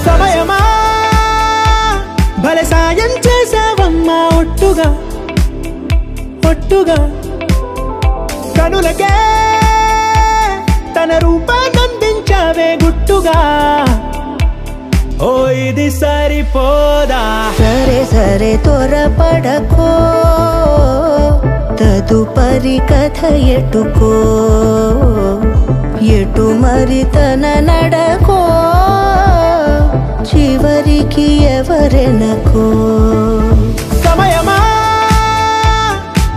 సమయమా భలే సాయం చేసావమ్మా ఒట్టుగా ఒట్టుగా కనులకే తన రూపాన్నందించావే గుట్టుగా ఓ ఇది సరిపోదా సరే సరే త్వరపడకో తదుపరి కథ ఎటుకో ఎటు మరి తన నడకో చివరికి ఎవరెనకో సమయమా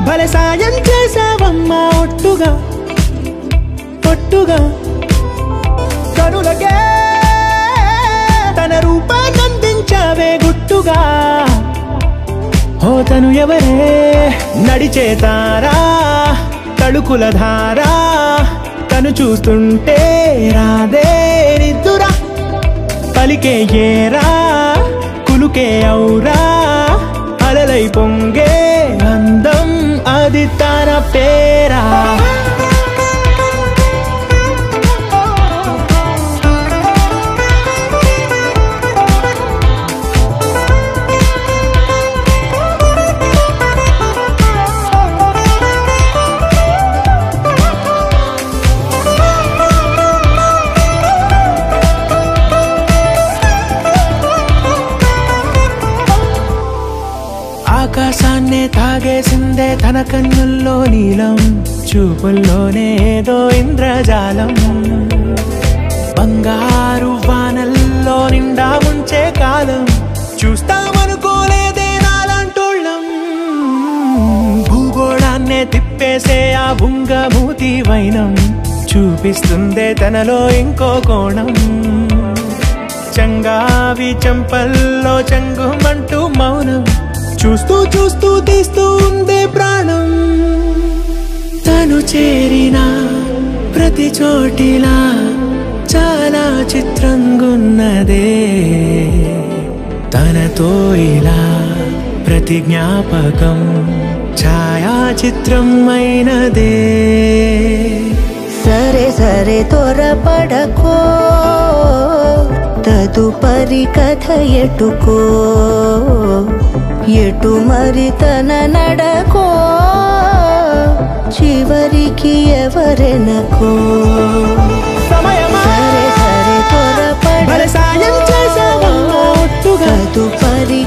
భలే సాయం చేసావమ్మా ఒట్టుగా ఒట్టుగా కనులకే తన రూపాన్నందించావే గుట్టుగా ఓ తను ఎవరే నడిచే తారా తళుకుల ధారా తను చూస్తుంటే రాదే నిద్దురా పలికే ఏరా కులుకే ఔరా అలలై పొంగే అందం అది తన పేరా ఆకాశాన్నే తాగేసిందే తన కన్నుల్లో నీలం చూపుల్లోనే ఏదో ఇంద్రజాలం బంగారు వానల్లో నిండా ముంచే కాలం చూస్తామనుకోలేదే నాలాంటోళ్ళం భూగోళాన్నే తిప్పేసే ఆ బుంగమూతి వైనం చూపిస్తుందే తనలో ఇంకో కోణం చంగావి చంపల్లో చంగుమంటూ మౌనం చూస్తూ చూస్తూ తీస్తూ ఉందే ప్రాణం తను చేరిన ప్రతి చోటిలా చాలా చిత్రంగున్నదే తనతో ఇలా ప్రతి జ్ఞాపకం ఛాయాచిత్రం అయినదే సరే సరే త్వరపడకో తదుపరి కథ ఎటుకో ఎటు మరి తన నడకో చివరికి ఎవరెనకో సమయమా సరే సరే త్వరపడకో భలే సాయం చేసావమ్మా ఒట్టుగా తదుపరి